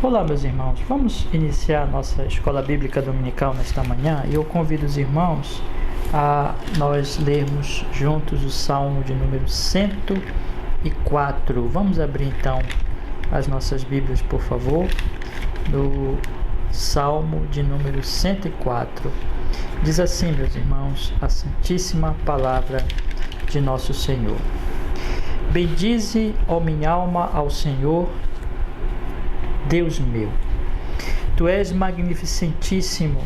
Olá, meus irmãos. Vamos iniciar a nossa escola bíblica dominical nesta manhã e eu convido os irmãos a nós lermos juntos o Salmo de número 104. Vamos abrir então as nossas Bíblias, por favor, no Salmo de número 104. Diz assim, meus irmãos, a santíssima palavra de nosso Senhor. Bendize, ó minha alma, ao Senhor, Deus meu. Tu és magnificentíssimo,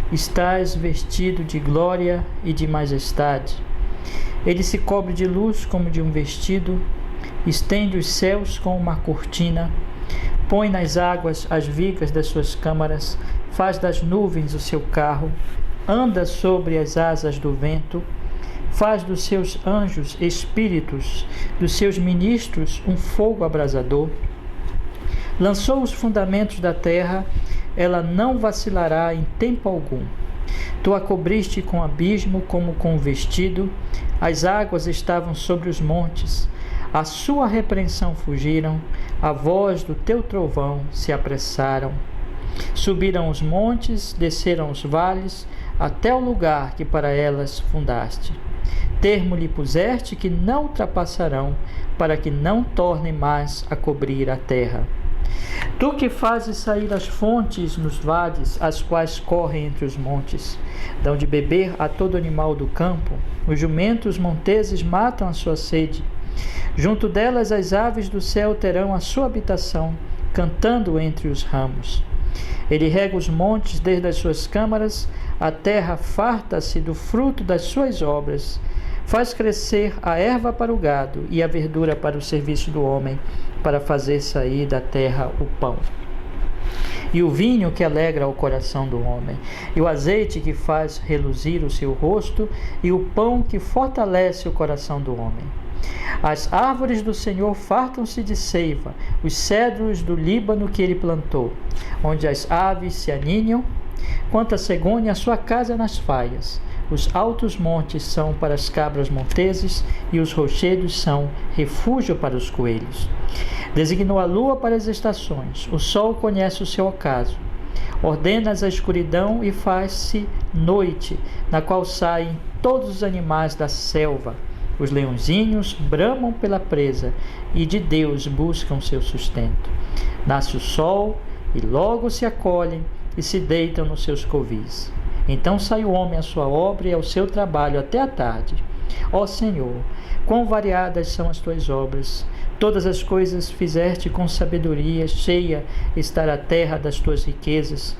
estás vestido de glória e de majestade. Ele se cobre de luz como de um vestido, estende os céus como uma cortina, põe nas águas as vigas das suas câmaras, faz das nuvens o seu carro, anda sobre as asas do vento, faz dos seus anjos espíritos, dos seus ministros um fogo abrasador. Lançou os fundamentos da terra, ela não vacilará em tempo algum. Tu a cobriste com abismo como com um vestido, as águas estavam sobre os montes, a sua repreensão fugiram, a voz do teu trovão se apressaram. Subiram os montes, desceram os vales, até o lugar que para elas fundaste. Termo lhe puseste que não ultrapassarão, para que não tornem mais a cobrir a terra. Tu que fazes sair as fontes nos vales, as quais correm entre os montes, dão de beber a todo animal do campo, os jumentos monteses matam a sua sede. Junto delas as aves do céu terão a sua habitação, cantando entre os ramos. Ele rega os montes desde as suas câmaras, a terra farta-se do fruto das suas obras. Faz crescer a erva para o gado e a verdura para o serviço do homem, para fazer sair da terra o pão. E o vinho que alegra o coração do homem, e o azeite que faz reluzir o seu rosto, e o pão que fortalece o coração do homem. As árvores do Senhor fartam-se de seiva, os cedros do Líbano que ele plantou, onde as aves se aninham. Quanto a cegonha, a sua casa é nas faias. Os altos montes são para as cabras monteses e os rochedos são refúgio para os coelhos. Designou a lua para as estações, o sol conhece o seu ocaso. Ordenas a escuridão e faz-se noite, na qual saem todos os animais da selva. Os leãozinhos bramam pela presa e de Deus buscam seu sustento. Nasce o sol e logo se acolhem e se deitam nos seus covis. Então sai o homem à sua obra e ao seu trabalho até a tarde. Ó Senhor, quão variadas são as tuas obras! Todas as coisas fizeste com sabedoria, cheia está a terra das tuas riquezas.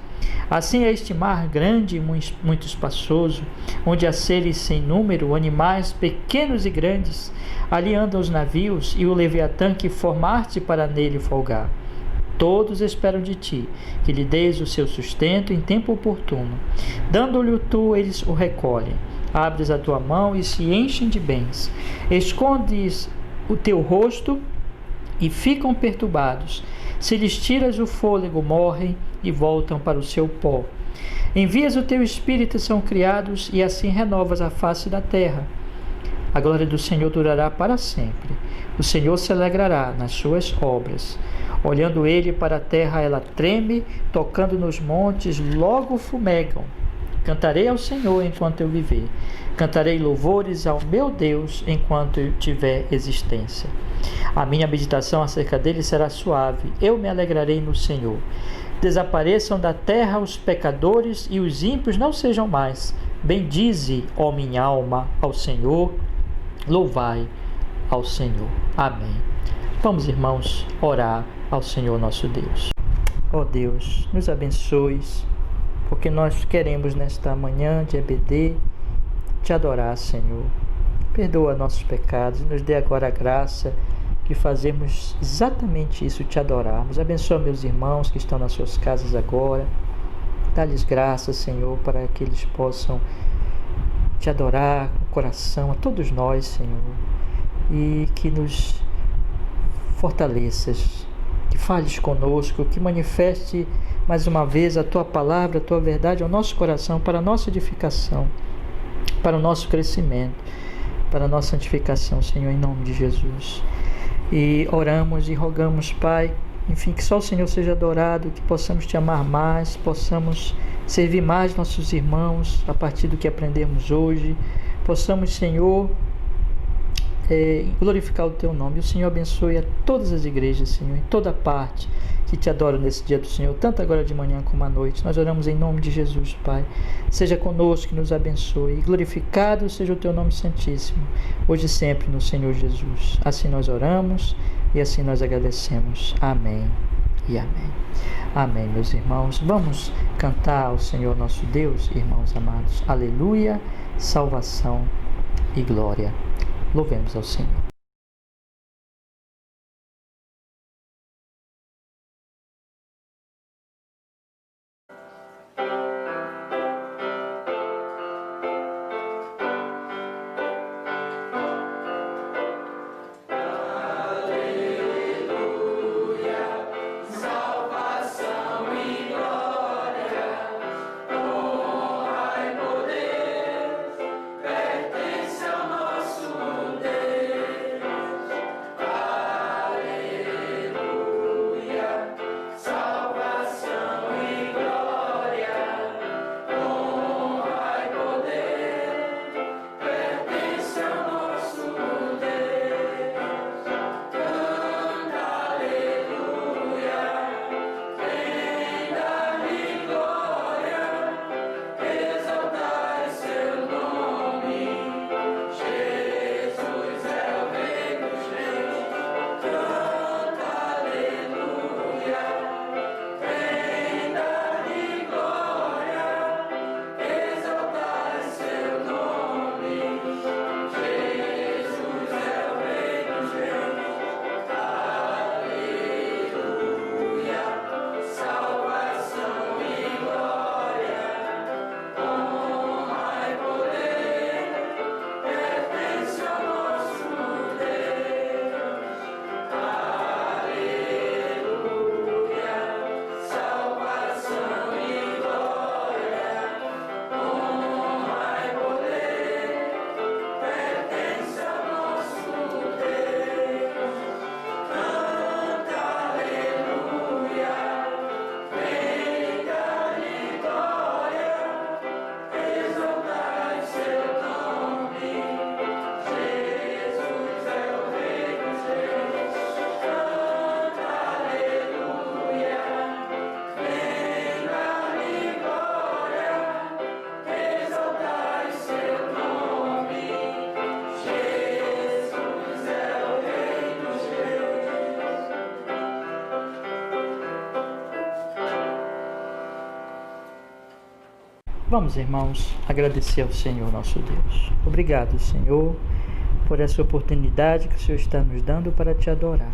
Assim é este mar grande e muito espaçoso, onde há seres sem número, animais pequenos e grandes. Ali andam os navios e o Leviatã que formaste para nele folgar. Todos esperam de ti, que lhe deis o seu sustento em tempo oportuno. Dando-lhe tu, eles o recolhem. Abres a tua mão e se enchem de bens. Escondes o teu rosto e ficam perturbados. Se lhes tiras o fôlego, morrem e voltam para o seu pó. Envias o teu espírito e são criados, e assim renovas a face da terra. A glória do Senhor durará para sempre. O Senhor se alegrará nas suas obras. Olhando ele para a terra, ela treme, tocando nos montes, logo fumegam. Cantarei ao Senhor enquanto eu viver. Cantarei louvores ao meu Deus enquanto eu tiver existência. A minha meditação acerca dele será suave. Eu me alegrarei no Senhor. Desapareçam da terra os pecadores e os ímpios não sejam mais. Bendize, ó minha alma, ao Senhor. Louvai ao Senhor. Amém. Vamos, irmãos, orar ao Senhor nosso Deus. Ó Deus, nos abençoes, porque nós queremos nesta manhã de EBD te adorar, Senhor. Perdoa nossos pecados e nos dê agora a graça de fazermos exatamente isso, te adorarmos. Abençoa meus irmãos que estão nas suas casas agora. Dá-lhes graça, Senhor, para que eles possam te adorar com o coração, a todos nós, Senhor, e que nos fortaleças, que fales conosco, que manifeste mais uma vez a Tua palavra, a Tua verdade ao nosso coração, para a nossa edificação, para o nosso crescimento, para a nossa santificação, Senhor, em nome de Jesus. E oramos e rogamos, Pai, Enfim, que só o Senhor seja adorado, que possamos te amar mais, possamos servir mais nossos irmãos a partir do que aprendemos hoje. Possamos, Senhor, glorificar o teu nome. E o Senhor abençoe a todas as igrejas, Senhor, em toda parte que te adoram nesse dia do Senhor, tanto agora de manhã como à noite. Nós oramos em nome de Jesus, Pai. Seja conosco, que nos abençoe. E glorificado seja o teu nome santíssimo, hoje e sempre no Senhor Jesus. Assim nós oramos e assim nós agradecemos. Amém e amém. Amém, meus irmãos. Vamos cantar ao Senhor nosso Deus, irmãos amados. Aleluia, salvação e glória. Louvemos ao Senhor. Vamos, irmãos, agradecer ao Senhor nosso Deus. Obrigado, Senhor, por essa oportunidade que o Senhor está nos dando para te adorar.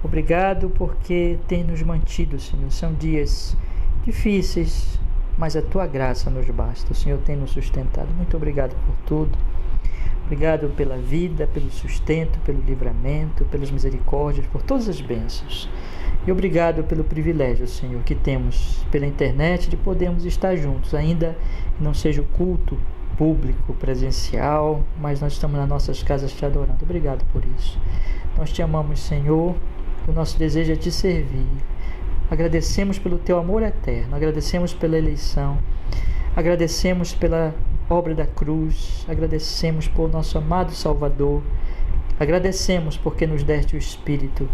Obrigado porque tem nos mantido, Senhor. São dias difíceis, mas a tua graça nos basta. O Senhor tem nos sustentado. Muito obrigado por tudo. Obrigado pela vida, pelo sustento, pelo livramento, pelas misericórdias, por todas as bênçãos. E obrigado pelo privilégio, Senhor, que temos pela internet de podermos estar juntos, ainda que não seja o culto público, presencial, mas nós estamos nas nossas casas te adorando. Obrigado por isso. Nós te amamos, Senhor, o nosso desejo é te servir. Agradecemos pelo teu amor eterno, agradecemos pela eleição, agradecemos pela obra da cruz, agradecemos por nosso amado Salvador, agradecemos porque nos deste o Espírito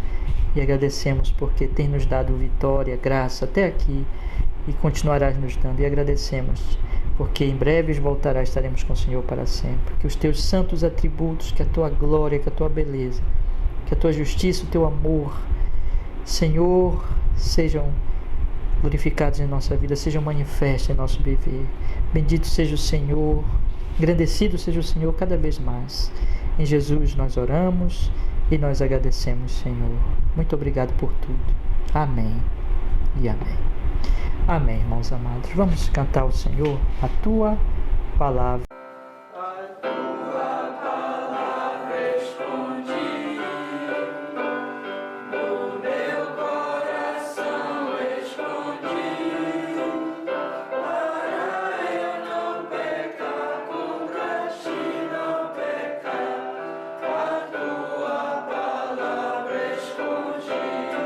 e agradecemos porque tem nos dado vitória, graça até aqui e continuarás nos dando, e agradecemos porque em breves voltarás, estaremos com o Senhor para sempre. Que os teus santos atributos, que a tua glória, que a tua beleza, que a tua justiça, o teu amor, Senhor, sejam glorificados em nossa vida, sejam manifestos em nosso viver. Bendito seja o Senhor, engrandecido seja o Senhor cada vez mais. Em Jesus nós oramos e nós agradecemos, Senhor. Muito obrigado por tudo. Amém e amém. Amém, irmãos amados. Vamos cantar ao Senhor a tua palavra. Escondi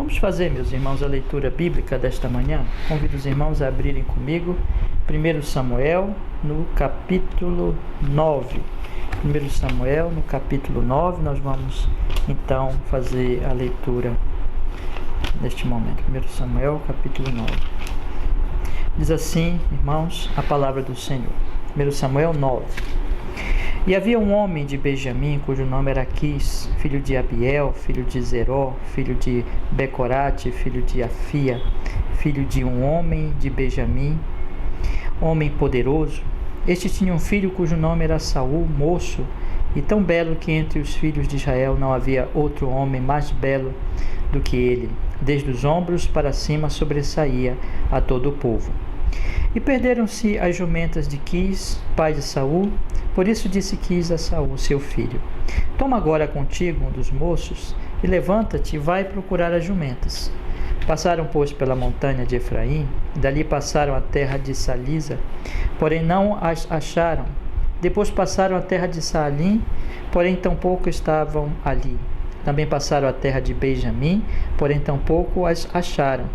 Vamos fazer, meus irmãos, a leitura bíblica desta manhã. Convido os irmãos a abrirem comigo 1 Samuel, no capítulo 9. 1 Samuel, no capítulo 9, nós vamos então fazer a leitura neste momento. 1 Samuel, capítulo 9. Diz assim, irmãos, a palavra do Senhor. 1 Samuel 9. E havia um homem de Benjamim, cujo nome era Quis, filho de Abiel, filho de Zeró, filho de Becorate, filho de Afia, filho de um homem de Benjamim, homem poderoso. Este tinha um filho cujo nome era Saul, moço, e tão belo que entre os filhos de Israel não havia outro homem mais belo do que ele. Desde os ombros para cima sobressaía a todo o povo. E perderam-se as jumentas de Quis, pai de Saul. Por isso disse Quis a Saul, seu filho: toma agora contigo um dos moços e levanta-te e vai procurar as jumentas. Passaram, pois, pela montanha de Efraim, e dali passaram a terra de Salisa, porém não as acharam. Depois passaram a terra de Saalim, porém tampouco estavam ali. Também passaram a terra de Benjamim, porém tampouco as acharam.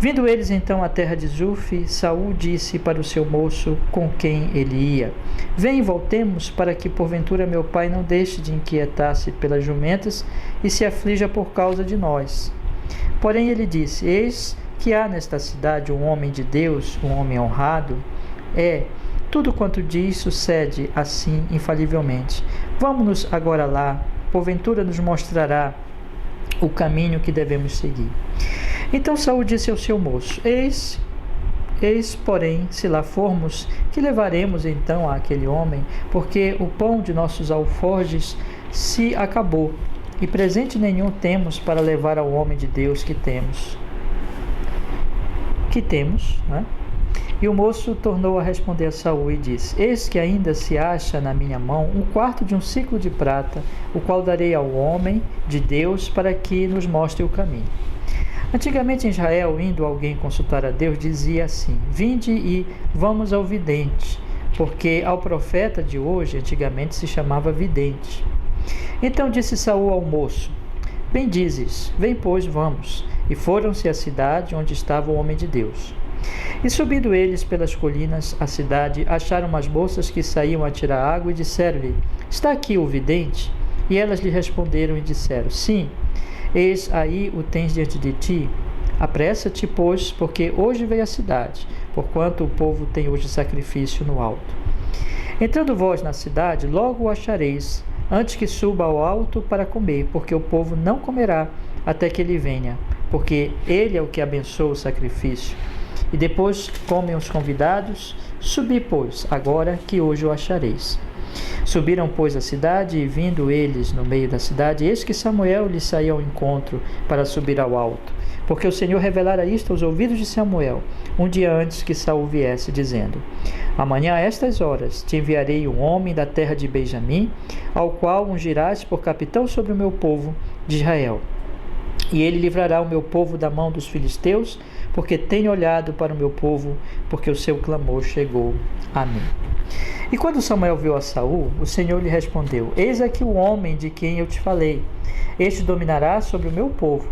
Vindo eles então à terra de Zuf, Saul disse para o seu moço com quem ele ia: vem e voltemos, para que porventura meu pai não deixe de inquietar-se pelas jumentas e se aflija por causa de nós. Porém ele disse: eis que há nesta cidade um homem de Deus, um homem honrado. Tudo quanto diz sucede assim infalivelmente. Vamos-nos agora lá, porventura nos mostrará o caminho que devemos seguir. Então Saul disse ao seu moço: Eis, porém, se lá formos, que levaremos então àquele homem? Porque o pão de nossos alforjes se acabou, e presente nenhum temos para levar ao homem de Deus que temos. Né? E o moço tornou a responder a Saul e disse: eis que ainda se acha na minha mão um quarto de um ciclo de prata, o qual darei ao homem de Deus para que nos mostre o caminho. Antigamente em Israel, indo alguém consultar a Deus, dizia assim: vinde e vamos ao vidente, porque ao profeta de hoje antigamente se chamava vidente. Então disse Saul ao moço: bem dizes, vem pois, vamos. E foram-se à cidade onde estava o homem de Deus. E subindo eles pelas colinas à cidade, acharam umas moças que saíam a tirar água e disseram-lhe: está aqui o vidente? E elas lhe responderam e disseram: sim. Eis aí o tens diante de ti. Apressa-te, pois, porque hoje veio a cidade, porquanto o povo tem hoje sacrifício no alto. Entrando vós na cidade, logo o achareis, antes que suba ao alto para comer, porque o povo não comerá até que ele venha, porque ele é o que abençoa o sacrifício. E depois comem os convidados. Subi, pois, agora que hoje o achareis. Subiram, pois, à cidade, e vindo eles no meio da cidade, eis que Samuel lhe saía ao encontro para subir ao alto, porque o Senhor revelara isto aos ouvidos de Samuel, um dia antes que Saul viesse, dizendo: amanhã a estas horas te enviarei um homem da terra de Benjamim, ao qual ungirás por capitão sobre o meu povo de Israel. E ele livrará o meu povo da mão dos filisteus, porque tenho olhado para o meu povo, porque o seu clamor chegou a mim. E quando Samuel viu a Saul, o Senhor lhe respondeu: eis aqui o homem de quem eu te falei, este dominará sobre o meu povo.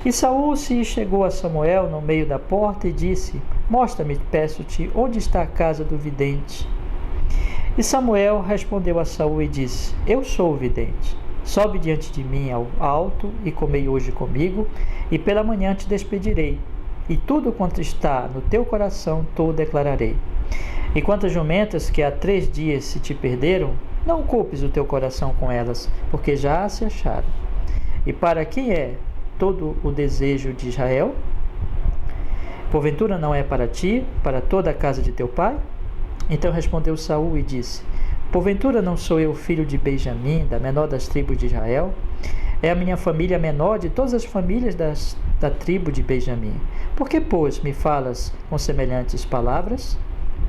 E Saul se chegou a Samuel no meio da porta e disse: mostra-me, peço-te, onde está a casa do vidente. E Samuel respondeu a Saul e disse: eu sou o vidente. Sobe diante de mim ao alto e comei hoje comigo, e pela manhã te despedirei, e tudo quanto está no teu coração te declararei. E quantas jumentas que há 3 dias se te perderam, não culpes o teu coração com elas, porque já se acharam. E para quem é todo o desejo de Israel? Porventura não é para ti, para toda a casa de teu pai? Então respondeu Saul e disse: porventura não sou eu filho de Benjamim, da menor das tribos de Israel? É a minha família menor de todas as famílias da tribo de Benjamim. Por que, pois, me falas com semelhantes palavras?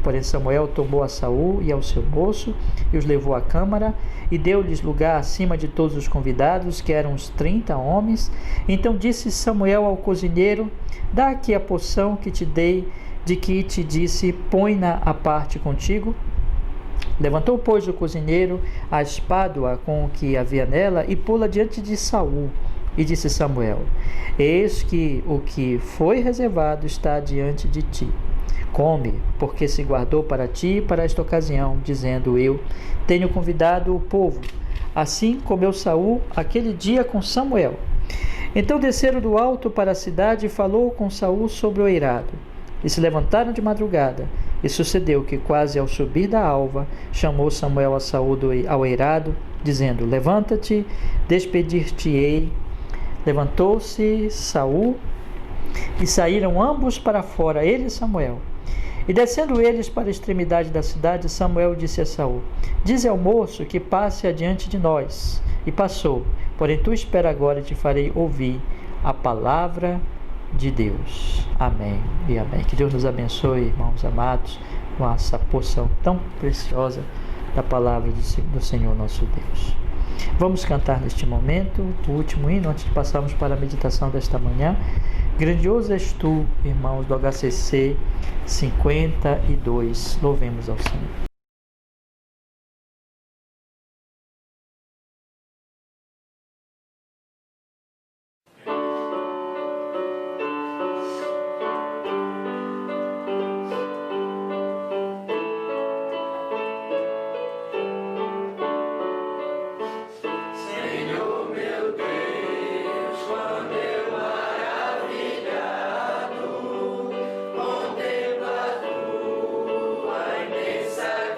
Porém Samuel tomou a Saul e ao seu moço e os levou à câmara e deu-lhes lugar acima de todos os convidados, que eram uns 30 homens. Então disse Samuel ao cozinheiro: dá aqui a porção que te dei, de que te disse, põe-na à parte contigo. Levantou, pois, o cozinheiro a espádua com o que havia nela e pô-la diante de Saul. E disse Samuel: eis que o que foi reservado está diante de ti. Come, porque se guardou para ti para esta ocasião, dizendo: eu tenho convidado o povo. Assim comeu Saul aquele dia com Samuel. Então desceram do alto para a cidade e falou com Saul sobre o eirado. E se levantaram de madrugada. E sucedeu que, quase ao subir da alva, chamou Samuel a Saul ao eirado, dizendo: levanta-te, despedir-te-ei. Levantou-se Saul e saíram ambos para fora, ele e Samuel. E descendo eles para a extremidade da cidade, Samuel disse a Saul: dize ao moço que passe adiante de nós. E passou. Porém tu espera agora e te farei ouvir a palavra de Deus. Amém e amém. Que Deus nos abençoe, irmãos amados, com essa porção tão preciosa da palavra do Senhor nosso Deus. Vamos cantar neste momento o último hino antes de passarmos para a meditação desta manhã. Grandioso és tu, irmãos do HCC 52. Louvemos ao Senhor. Contempla tua imensa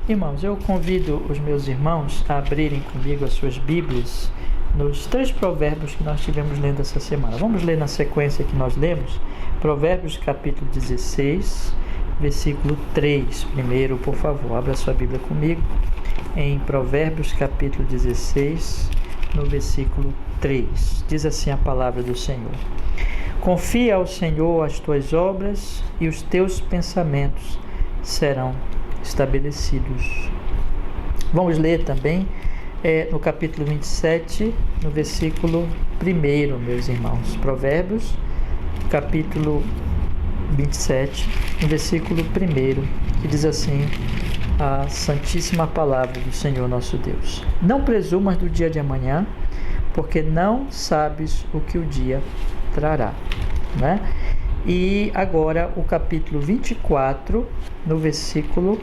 Irmãos, eu convido os meus irmãos a abrirem comigo as suas Bíblias nos 3 provérbios que nós tivemos lendo essa semana. Vamos ler na sequência que nós lemos. Provérbios capítulo 16, versículo 3. Primeiro, por favor, abra sua Bíblia comigo em Provérbios capítulo 16, no versículo 3. Diz assim a palavra do Senhor: Confia ao Senhor as tuas obras e os teus pensamentos serão estabelecidos. Vamos ler também no capítulo 27, no versículo 1, meus irmãos. Provérbios, capítulo 27, no versículo 1, que diz assim a santíssima palavra do Senhor nosso Deus: Não presumas do dia de amanhã, porque não sabes o que o dia trará. Né? E agora o capítulo 24, no versículo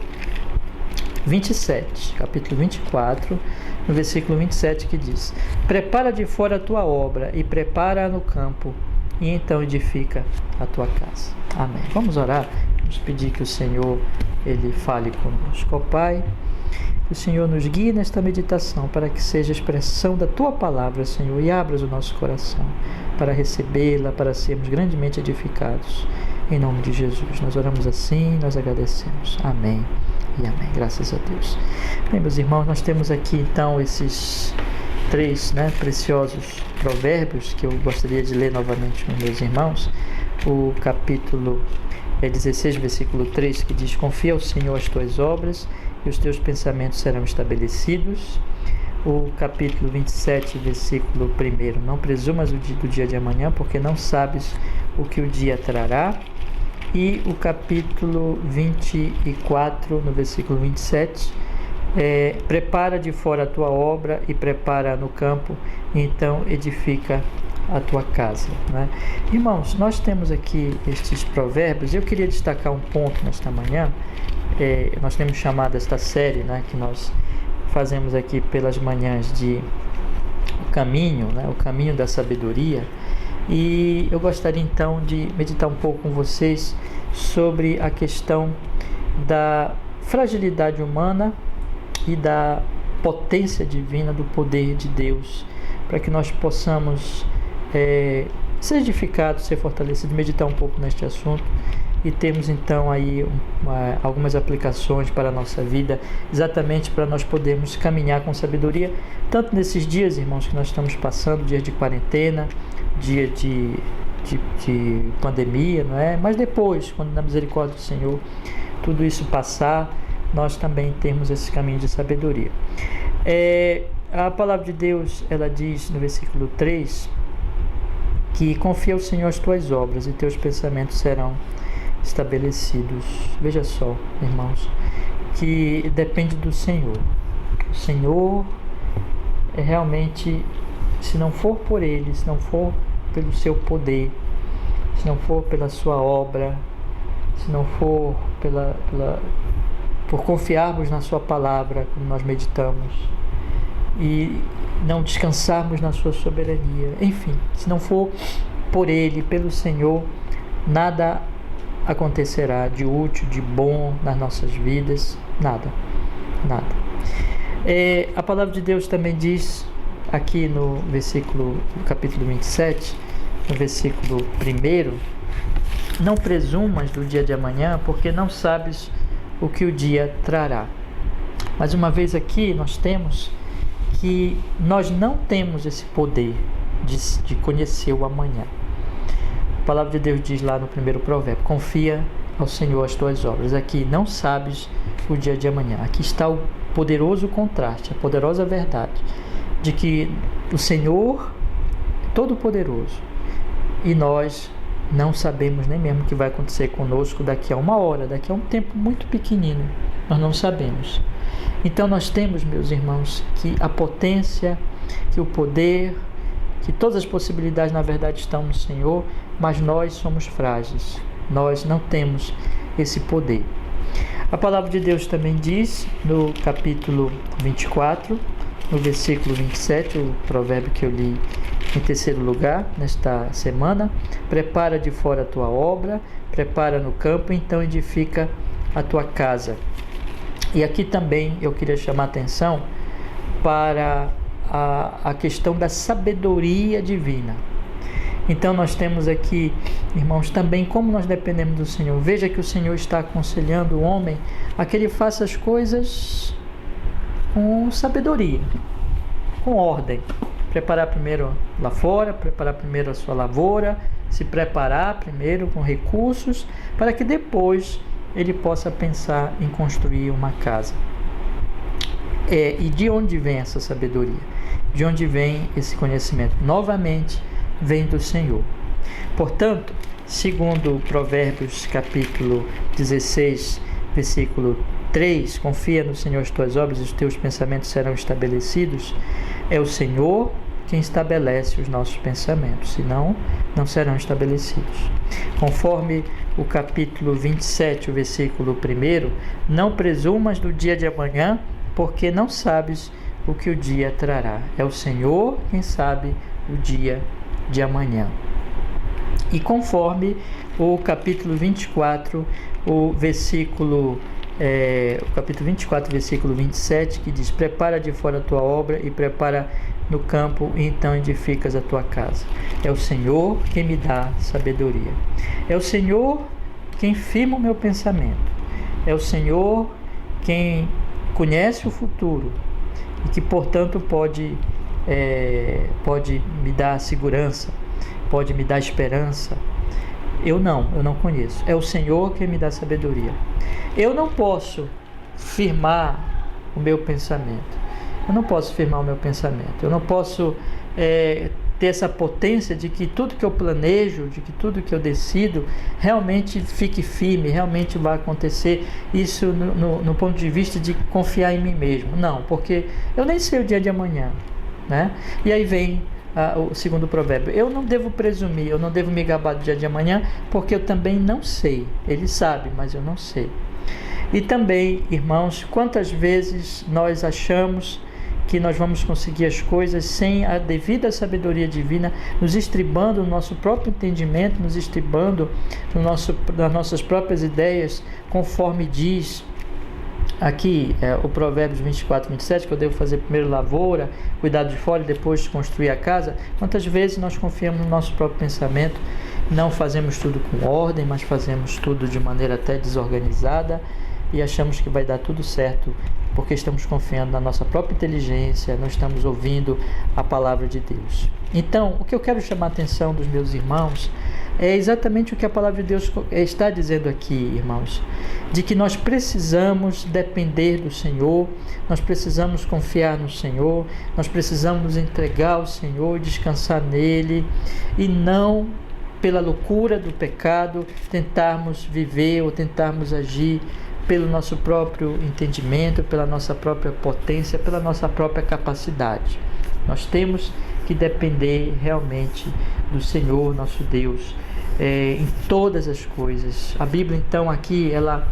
27. Capítulo 24, no versículo 27, que diz: Prepara de fora a tua obra e prepara-a no campo, e então edifica a tua casa. Amém. Vamos orar. Vamos pedir que o Senhor Ele fale conosco. Ó Pai, que o Senhor nos guie nesta meditação para que seja a expressão da Tua palavra, Senhor, e abras o nosso coração para recebê-la, para sermos grandemente edificados. Em nome de Jesus, nós oramos assim, nós agradecemos. Amém e amém. Graças a Deus. Bem, meus irmãos, nós temos aqui então esses 3 preciosos provérbios que eu gostaria de ler novamente com meus irmãos. O capítulo 16, versículo 3, que diz: Confia ao Senhor as tuas obras e os teus pensamentos serão estabelecidos. O capítulo 27, versículo 1: Não presumas do dia de amanhã, porque não sabes o que o dia trará. E o capítulo 24, no versículo 27, prepara de fora a tua obra e prepara no campo, e então edifica a tua casa. Né? Irmãos, nós temos aqui estes provérbios. Eu queria destacar um ponto nesta manhã. Nós temos chamado esta série, que nós fazemos aqui pelas manhãs, de o caminho da sabedoria. E eu gostaria então de meditar um pouco com vocês sobre a questão da fragilidade humana e da potência divina do poder de Deus, para que nós possamos ser edificados, ser fortalecidos, meditar um pouco neste assunto e termos então aí algumas aplicações para a nossa vida, exatamente para nós podermos caminhar com sabedoria, tanto nesses dias, irmãos, que nós estamos passando, dias de quarentena, dia de pandemia, não é? Mas depois, quando na misericórdia do Senhor tudo isso passar, nós também temos esse caminho de sabedoria. A palavra de Deus, ela diz no versículo 3 que confia ao Senhor as tuas obras e teus pensamentos serão estabelecidos. Veja só, irmãos, que depende do Senhor. O Senhor realmente, se não for por Ele, se não for pelo seu poder, se não for pela sua obra, se não for por confiarmos na sua palavra, como nós meditamos, e não descansarmos na sua soberania, enfim, se não for por Ele, pelo Senhor, nada acontecerá de útil, de bom nas nossas vidas, nada. A palavra de Deus também diz aqui no capítulo 27, no versículo 1: Não presumas do dia de amanhã, porque não sabes o que o dia trará. Mais uma vez aqui nós temos que nós não temos esse poder de conhecer o amanhã. A palavra de Deus diz lá no primeiro provérbio: Confia ao Senhor as tuas obras. Aqui, não sabes o dia de amanhã. Aqui está o poderoso contraste, a poderosa verdade de que o Senhor é todo-poderoso e nós não sabemos nem mesmo o que vai acontecer conosco daqui a uma hora, daqui a um tempo muito pequenino. Nós não sabemos. Então nós temos, meus irmãos, que a potência, que o poder, que todas as possibilidades na verdade estão no Senhor, mas nós somos frágeis, nós não temos esse poder. A palavra de Deus também diz no capítulo 24, no versículo 27, o provérbio que eu li em terceiro lugar nesta semana: Prepara de fora a tua obra, prepara no campo, então edifica a tua casa. E aqui também eu queria chamar a atenção para a questão da sabedoria divina. Então nós temos aqui, irmãos, também como nós dependemos do Senhor. Veja que o Senhor está aconselhando o homem a que ele faça as coisas com sabedoria, com ordem. Preparar primeiro lá fora, preparar primeiro a sua lavoura, se preparar primeiro com recursos, para que depois ele possa pensar em construir uma casa. E de onde vem essa sabedoria? De onde vem esse conhecimento? Novamente, vem do Senhor. Portanto, segundo Provérbios capítulo 16, versículo 3, confia no Senhor as tuas obras e os teus pensamentos serão estabelecidos. É o Senhor quem estabelece os nossos pensamentos, senão não serão estabelecidos. Conforme o capítulo 27, o versículo 1, não presumas do dia de amanhã, porque não sabes o que o dia trará. É o Senhor quem sabe o dia de amanhã. E conforme o capítulo 24, o capítulo 24, versículo 27, que diz: prepara de fora a tua obra e prepara no campo, e então edificas a tua casa. É o Senhor quem me dá sabedoria. É o Senhor quem firma o meu pensamento. É o Senhor quem conhece o futuro e que, portanto, pode me dar segurança, pode me dar esperança. Eu não conheço. É o Senhor quem me dá sabedoria. Eu não posso firmar o meu pensamento. Eu não posso firmar o meu pensamento. Eu não posso ter essa potência de que tudo que eu planejo, de que tudo que eu decido, realmente fique firme, realmente vai acontecer. Isso no ponto de vista de confiar em mim mesmo. Não, porque eu nem sei o dia de amanhã, né? E aí vem o segundo provérbio: eu não devo presumir, eu não devo me gabar do dia de amanhã, porque eu também não sei. Ele sabe, mas eu não sei. E também, irmãos, quantas vezes nós achamos que nós vamos conseguir as coisas sem a devida sabedoria divina, nos estribando no nosso próprio entendimento, nos estribando nas nossas próprias ideias, conforme diz aqui o Provérbios 24, 27, que eu devo fazer primeiro lavoura, cuidar de fora e depois construir a casa. Quantas vezes nós confiamos no nosso próprio pensamento, não fazemos tudo com ordem, mas fazemos tudo de maneira até desorganizada e achamos que vai dar tudo certo, porque estamos confiando na nossa própria inteligência, não estamos ouvindo a palavra de Deus. Então, o que eu quero chamar a atenção dos meus irmãos é exatamente o que a palavra de Deus está dizendo aqui, irmãos, de que nós precisamos depender do Senhor, nós precisamos confiar no Senhor, nós precisamos nos entregar ao Senhor, descansar nele, e não, pela loucura do pecado, tentarmos viver ou tentarmos agir pelo nosso próprio entendimento, pela nossa própria potência, pela nossa própria capacidade. Nós temos que depender realmente do Senhor, nosso Deus, em todas as coisas. A Bíblia, então, aqui, ela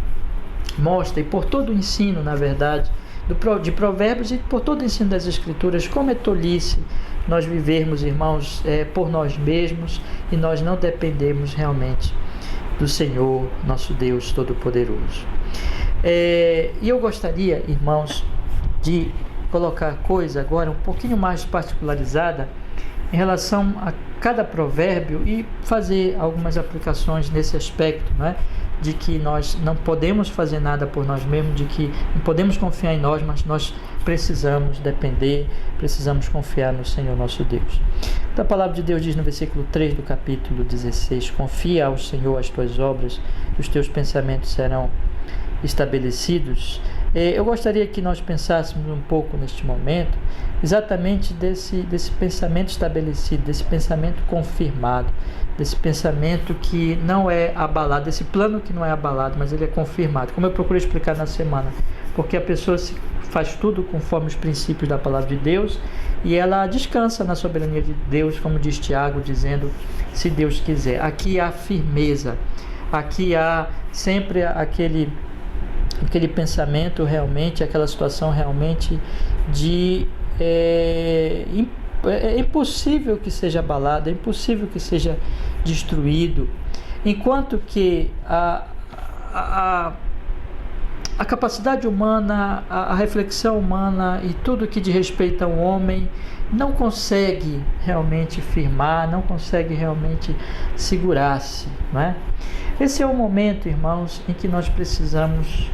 mostra, e por todo o ensino, na verdade, de Provérbios e por todo o ensino das Escrituras, como é tolice nós vivermos, irmãos, por nós mesmos, e nós não dependemos realmente do Senhor, nosso Deus Todo-Poderoso. E eu gostaria, irmãos, de colocar a coisa agora um pouquinho mais particularizada em relação a cada provérbio e fazer algumas aplicações nesse aspecto, né? De que nós não podemos fazer nada por nós mesmos, de que não podemos confiar em nós, mas nós precisamos depender, precisamos confiar no Senhor nosso Deus. Então, a palavra de Deus diz no versículo 3 do capítulo 16: confia ao Senhor as tuas obras, e os teus pensamentos serão estabelecidos. Eu gostaria que nós pensássemos um pouco neste momento exatamente desse pensamento estabelecido, desse pensamento confirmado, desse pensamento que não é abalado, desse plano que não é abalado, mas ele é confirmado, como eu procurei explicar na semana, porque a pessoa faz tudo conforme os princípios da palavra de Deus e ela descansa na soberania de Deus, como diz Tiago, dizendo: se Deus quiser. Aqui há firmeza, aqui há sempre aquele pensamento realmente, aquela situação realmente de é impossível que seja abalado, é impossível que seja destruído, enquanto que a capacidade humana, a reflexão humana e tudo que diz respeito ao homem não consegue realmente firmar, não consegue realmente segurar-se, não é? Esse é o momento, irmãos, em que nós precisamos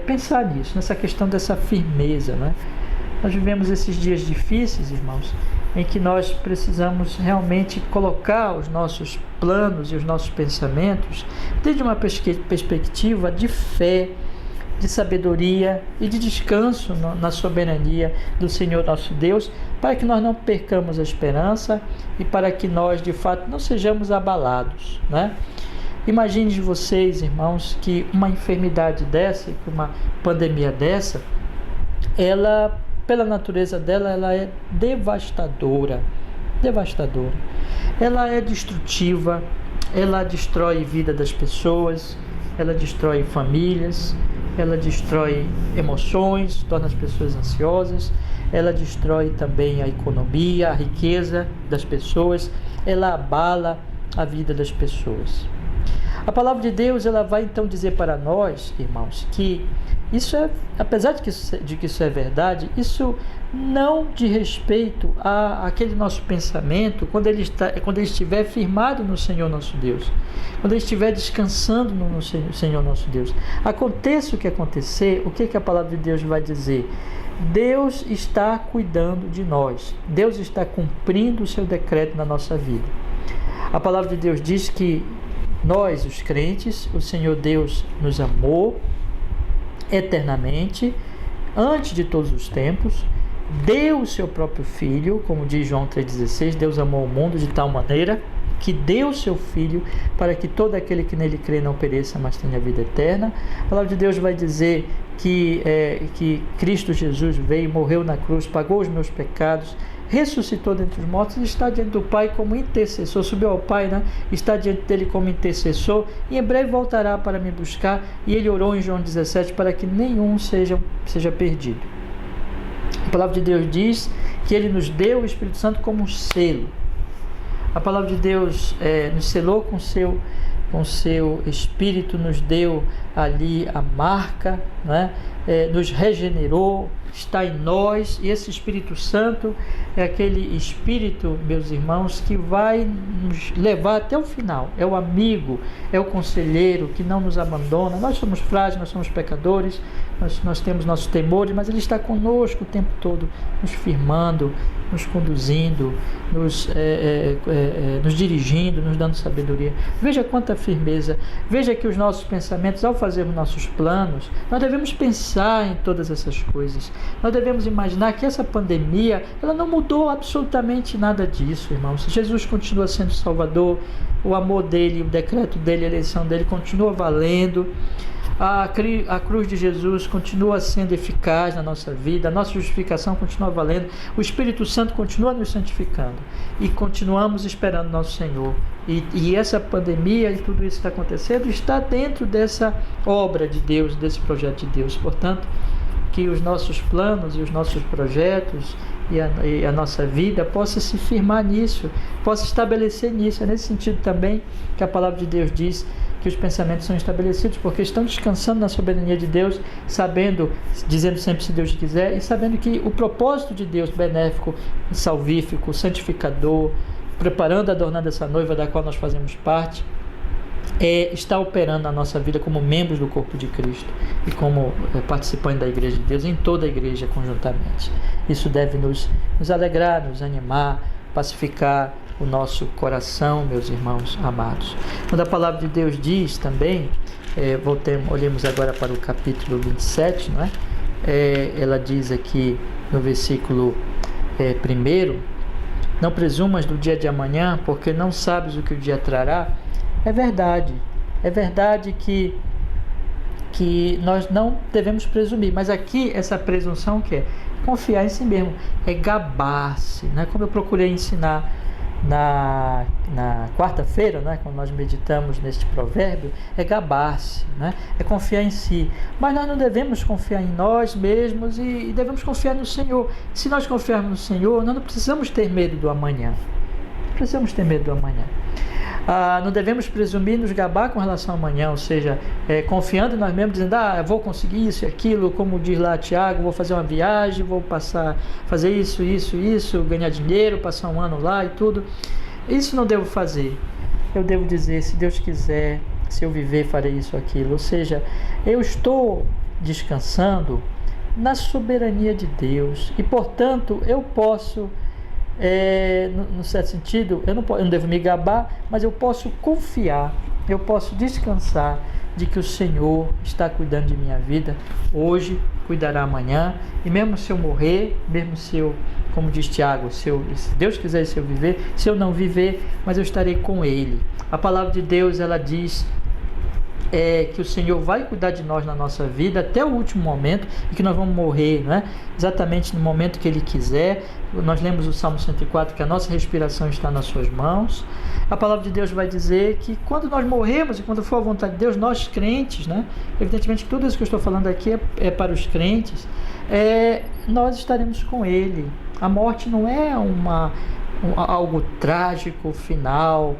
pensar nisso, nessa questão dessa firmeza, não é? Nós vivemos esses dias difíceis, irmãos, em que nós precisamos realmente colocar os nossos planos e os nossos pensamentos desde uma perspectiva de fé, de sabedoria e de descanso na soberania do Senhor nosso Deus, para que nós não percamos a esperança e para que nós, de fato, não sejamos abalados, né? Imagine vocês, irmãos, que uma enfermidade dessa, que uma pandemia dessa, ela, pela natureza dela, ela é devastadora. Ela é destrutiva, ela destrói a vida das pessoas, ela destrói famílias, ela destrói emoções, torna as pessoas ansiosas, ela destrói também a economia, a riqueza das pessoas, ela abala a vida das pessoas. A palavra de Deus, ela vai então dizer para nós, irmãos, que isso apesar de que isso é verdade, isso não diz respeito àquele nosso pensamento quando ele estiver firmado no Senhor nosso Deus, quando ele estiver descansando no Senhor nosso Deus. Aconteça o que acontecer, o que a palavra de Deus vai dizer? Deus está cuidando de nós, Deus está cumprindo o seu decreto na nossa vida. A palavra de Deus diz que nós, os crentes, o Senhor Deus nos amou eternamente, antes de todos os tempos, deu o seu próprio Filho, como diz João 3,16, Deus amou o mundo de tal maneira que deu o seu Filho para que todo aquele que nele crê não pereça, mas tenha vida eterna. A palavra de Deus vai dizer que Cristo Jesus veio, morreu na cruz, pagou os meus pecados, ressuscitou dentre os mortos e está diante do Pai como intercessor, subiu ao Pai, né? Está diante dele como intercessor e em breve voltará para me buscar. E ele orou em João 17 para que nenhum seja perdido. A palavra de Deus diz que ele nos deu o Espírito Santo como um selo. A palavra de Deus nos selou com seu Espírito, nos deu ali a marca, né? Nos regenerou, está em nós, e esse Espírito Santo é aquele Espírito, meus irmãos, que vai nos levar até o final. É o amigo, é o conselheiro que não nos abandona. Nós somos frágeis, nós somos pecadores, nós temos nossos temores, mas ele está conosco o tempo todo, nos firmando, nos conduzindo, nos dirigindo, nos dando sabedoria. Veja quanta firmeza, veja que os nossos pensamentos, ao fazermos nossos planos, nós devemos pensar em todas essas coisas. Nós devemos imaginar que essa pandemia, ela não mudou absolutamente nada disso, irmãos. Jesus continua sendo Salvador, o amor dele, o decreto dele, a eleição dele continua valendo. A cruz de Jesus continua sendo eficaz na nossa vida, a nossa justificação continua valendo, o Espírito Santo continua nos santificando e continuamos esperando nosso Senhor. E essa pandemia e tudo isso que está acontecendo está dentro dessa obra de Deus, desse projeto de Deus. Portanto, que os nossos planos e os nossos projetos e a nossa vida possa se firmar nisso, possa estabelecer nisso. É nesse sentido também que a palavra de Deus diz que os pensamentos são estabelecidos, porque estão descansando na soberania de Deus, sabendo, dizendo sempre se Deus quiser, e sabendo que o propósito de Deus benéfico, salvífico, santificador, preparando, adornando essa noiva da qual nós fazemos parte, está operando na nossa vida como membros do corpo de Cristo e como participantes da igreja de Deus, em toda a igreja conjuntamente. Isso deve nos alegrar, nos animar, pacificar o nosso coração, meus irmãos amados. Quando a palavra de Deus diz também, olhemos agora para o capítulo 27, não é? Ela diz aqui no versículo 1, não presumas do dia de amanhã, porque não sabes o que o dia trará. É verdade que nós não devemos presumir, mas aqui essa presunção que é confiar em si mesmo, é gabar-se, né? Como eu procurei ensinar na quarta-feira, né, quando nós meditamos neste provérbio, é gabar-se, né? É confiar em si, mas nós não devemos confiar em nós mesmos e devemos confiar no Senhor. Se nós confiarmos no Senhor, nós não precisamos ter medo do amanhã. Não devemos presumir, nos gabar com relação ao amanhã, ou seja, confiando em nós mesmos, dizendo, eu vou conseguir isso e aquilo, como diz lá Tiago, vou fazer uma viagem, vou fazer isso, ganhar dinheiro, passar um ano lá e tudo. Isso não devo fazer. Eu devo dizer, se Deus quiser, se eu viver, farei isso ou aquilo. Ou seja, eu estou descansando na soberania de Deus e, portanto, eu posso, no certo sentido, eu não devo me gabar, mas eu posso confiar, eu posso descansar de que o Senhor está cuidando de minha vida hoje, cuidará amanhã, e mesmo se eu morrer, mesmo se eu, como diz Tiago, se Deus quiser, se eu viver, se eu não viver, mas eu estarei com Ele. A palavra de Deus, ela diz que o Senhor vai cuidar de nós na nossa vida até o último momento, e que nós vamos morrer, não é? Exatamente no momento que Ele quiser. Nós lemos o Salmo 104, que a nossa respiração está nas suas mãos. A palavra de Deus vai dizer que quando nós morremos, e quando for a vontade de Deus, nós crentes, né? Evidentemente tudo isso que eu estou falando aqui é para os crentes, nós estaremos com Ele. A morte não é algo trágico, final,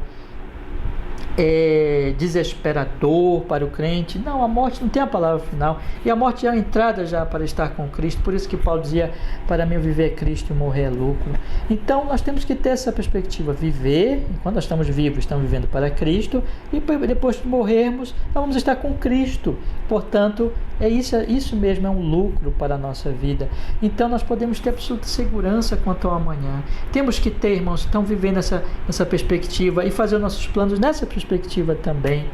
desesperador para o crente. Não, a morte não tem a palavra final, e a morte é a entrada já para estar com Cristo. Por isso que Paulo dizia, para mim viver é Cristo e morrer é lucro. Então nós temos que ter essa perspectiva, viver, enquanto nós estamos vivos, estamos vivendo para Cristo, e depois de morrermos, nós vamos estar com Cristo. Portanto, isso mesmo, é um lucro para a nossa vida. Então nós podemos ter absoluta segurança quanto ao amanhã. Temos que ter, irmãos, então viver nessa perspectiva e fazer os nossos planos nessa perspectiva também,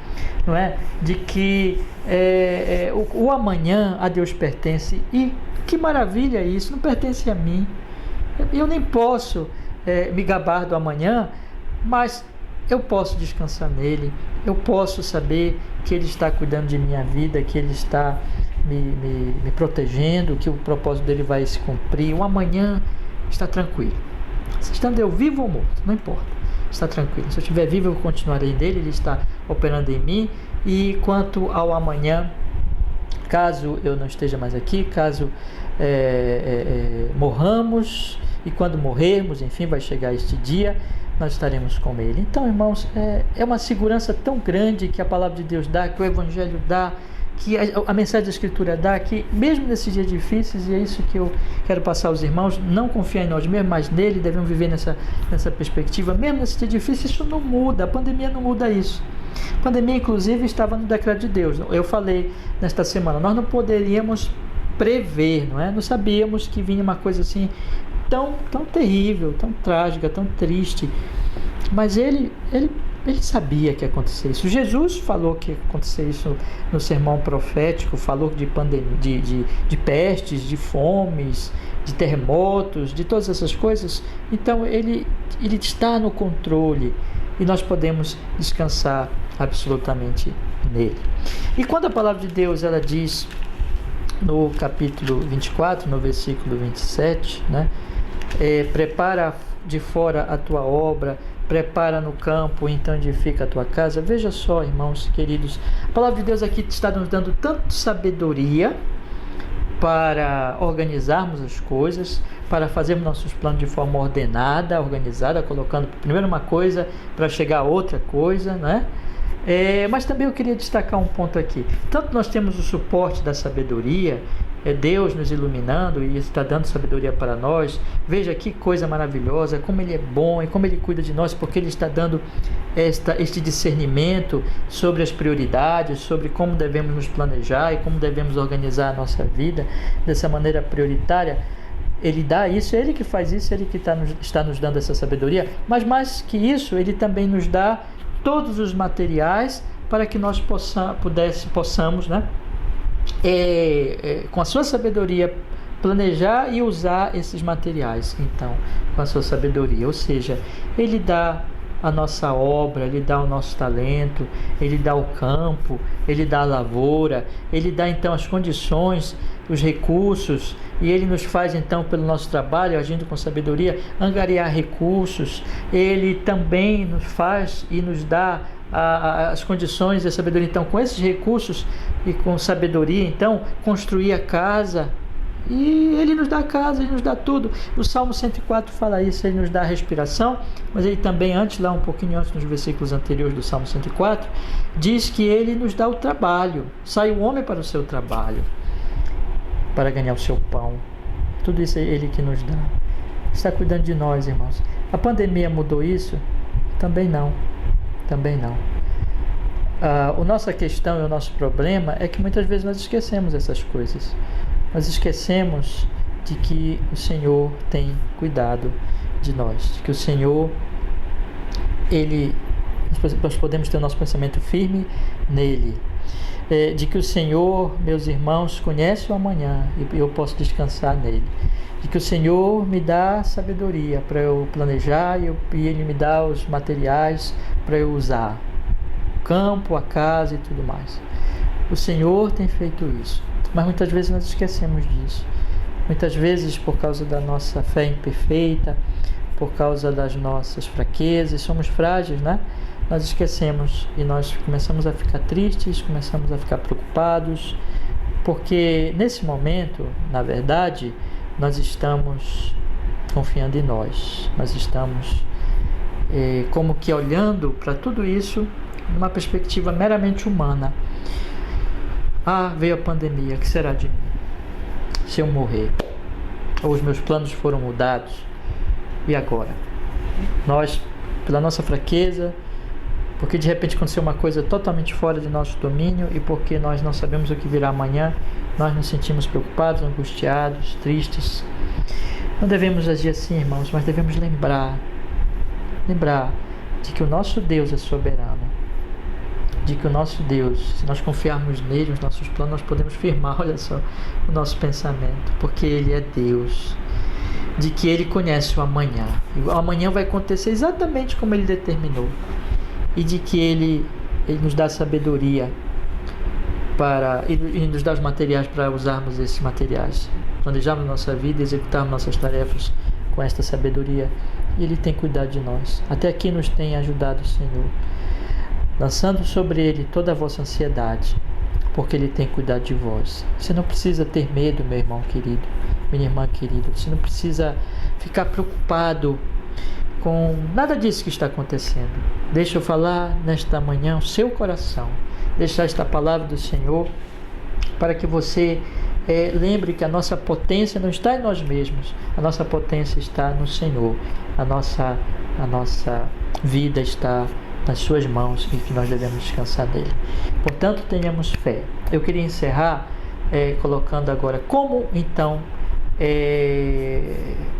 não é? De que o amanhã a Deus pertence, e que maravilha isso, não pertence a mim. Eu nem posso me gabar do amanhã, mas eu posso descansar nele, eu posso saber que Ele está cuidando de minha vida, que Ele está me protegendo, que o propósito dele vai se cumprir. O amanhã está tranquilo. Estando eu vivo ou morto, não importa, está tranquilo. Se eu estiver vivo, eu continuarei nele, Ele está operando em mim. E quanto ao amanhã, caso eu não esteja mais aqui, caso morramos, e quando morrermos, enfim, vai chegar este dia, nós estaremos com Ele. Então, irmãos, é uma segurança tão grande que a palavra de Deus dá, que o Evangelho dá, que a mensagem da Escritura dá, que mesmo nesses dias difíceis, e é isso que eu quero passar aos irmãos, não confiar em nós mesmos, mas nele, devemos viver nessa perspectiva. Mesmo nesses dias difíceis, isso não muda, a pandemia não muda isso. A pandemia, inclusive, estava no decreto de Deus. Eu falei nesta semana, nós não poderíamos prever, não é? Não sabíamos que vinha uma coisa assim tão terrível, tão trágica, tão triste, mas ele sabia que ia acontecer isso. Jesus falou que ia acontecer isso no sermão profético, falou de pandemia, de pestes, de fomes, de terremotos, de todas essas coisas. Então ele está no controle, e nós podemos descansar absolutamente nele. E quando a palavra de Deus, ela diz no capítulo 24, no versículo 27, né? Prepara de fora a tua obra, prepara no campo, então edifica a tua casa. Veja só, irmãos queridos, a palavra de Deus aqui está nos dando tanto sabedoria para organizarmos as coisas, para fazermos nossos planos de forma ordenada, organizada, colocando primeiro uma coisa para chegar a outra coisa, né? Mas também eu queria destacar um ponto aqui. Tanto nós temos o suporte da sabedoria, Deus nos iluminando e está dando sabedoria para nós. Veja que coisa maravilhosa, como Ele é bom e como Ele cuida de nós, porque Ele está dando este discernimento sobre as prioridades, sobre como devemos nos planejar e como devemos organizar a nossa vida dessa maneira prioritária. Ele dá isso, é Ele que faz isso, é Ele que está nos dando essa sabedoria, mas mais que isso, Ele também nos dá todos os materiais para que nós possamos, né, com a sua sabedoria, planejar e usar esses materiais, então, com a sua sabedoria. Ou seja, Ele dá a nossa obra, Ele dá o nosso talento, Ele dá o campo, Ele dá a lavoura, Ele dá então as condições, os recursos, e Ele nos faz então, pelo nosso trabalho, agindo com sabedoria, angariar recursos. Ele também nos faz e nos dá as condições e a sabedoria, então, com esses recursos e com sabedoria, então, construir a casa, E Ele nos dá a casa, Ele nos dá tudo. O Salmo 104 fala isso, Ele nos dá a respiração, mas Ele também antes, lá um pouquinho antes, nos versículos anteriores do Salmo 104, diz que Ele nos dá o trabalho. Sai o homem para o seu trabalho, para ganhar o seu pão. Tudo isso é Ele que nos dá. Está cuidando de nós, irmãos. A pandemia mudou isso? Também não. Também não. A nossa questão e o nosso problema é que muitas vezes nós esquecemos essas coisas. Nós esquecemos de que o Senhor tem cuidado de nós. De que o Senhor, nós podemos ter o nosso pensamento firme nele. De que o Senhor, meus irmãos, conhece o amanhã e eu posso descansar nele. De que o Senhor me dá sabedoria para eu planejar e Ele me dá os materiais para eu usar. O campo, a casa e tudo mais. O Senhor tem feito isso. Mas muitas vezes nós esquecemos disso. Muitas vezes por causa da nossa fé imperfeita, por causa das nossas fraquezas, somos frágeis, né? Nós esquecemos e nós começamos a ficar tristes, começamos a ficar preocupados, porque nesse momento, na verdade, nós estamos confiando em nós. Nós estamos como que olhando para tudo isso numa perspectiva meramente humana. Veio a pandemia, o que será de mim? Se eu morrer? Ou os meus planos foram mudados? E agora? Nós, pela nossa fraqueza, porque de repente aconteceu uma coisa totalmente fora de nosso domínio e porque nós não sabemos o que virá amanhã, nós nos sentimos preocupados, angustiados, tristes. Não devemos agir assim, irmãos, mas devemos lembrar de que o nosso Deus é soberano, de que o nosso Deus, se nós confiarmos nele, os nossos planos, nós podemos firmar, olha só, o nosso pensamento, porque Ele é Deus, de que Ele conhece o amanhã, e o amanhã vai acontecer exatamente como Ele determinou, e de que Ele nos dá sabedoria e nos dá os materiais para usarmos esses materiais, planejarmos nossa vida, executarmos nossas tarefas com esta sabedoria, e Ele tem cuidado de nós. Até aqui nos tem ajudado o Senhor, lançando sobre Ele toda a vossa ansiedade, porque Ele tem cuidado de vós. Você não precisa ter medo, meu irmão querido, minha irmã querida. Você não precisa ficar preocupado com nada disso que está acontecendo. Deixa eu falar nesta manhã o seu coração, deixar esta palavra do Senhor, para que você lembre que a nossa potência não está em nós mesmos, a nossa potência está no Senhor, a nossa vida está nas suas mãos e que nós devemos descansar nele. Portanto, tenhamos fé. Eu queria encerrar colocando agora como então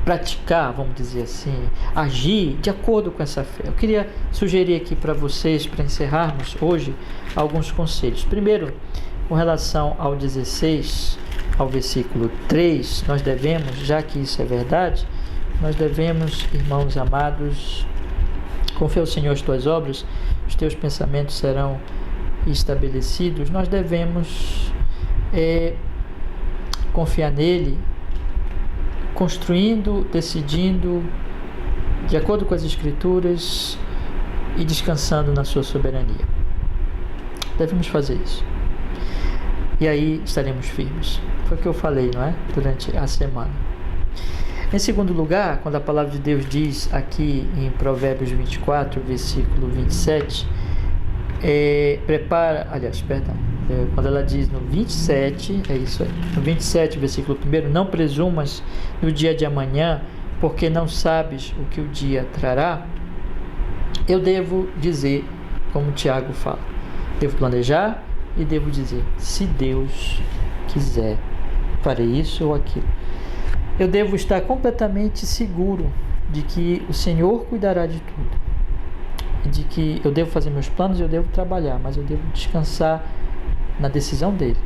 praticar, vamos dizer assim, agir de acordo com essa fé. Eu queria sugerir aqui para vocês, para encerrarmos hoje, alguns conselhos. Primeiro, com relação ao 16, ao versículo 3, nós devemos, já que isso é verdade, nós devemos, irmãos amados, confia ao Senhor as tuas obras, os teus pensamentos serão estabelecidos. Nós devemos confiar nele, construindo, decidindo, de acordo com as Escrituras e descansando na sua soberania. Devemos fazer isso. E aí estaremos firmes. Foi o que eu falei, não é? Durante a semana. Em segundo lugar, quando a palavra de Deus diz aqui em Provérbios 24, versículo 27, quando ela diz no 27, é isso aí, no 27, versículo 1, não presumas no dia de amanhã, porque não sabes o que o dia trará. Eu devo dizer, como Tiago fala, devo planejar e devo dizer, se Deus quiser, farei isso ou aquilo. Eu devo estar completamente seguro de que o Senhor cuidará de tudo, e de que eu devo fazer meus planos, eu devo trabalhar, mas eu devo descansar na decisão dele,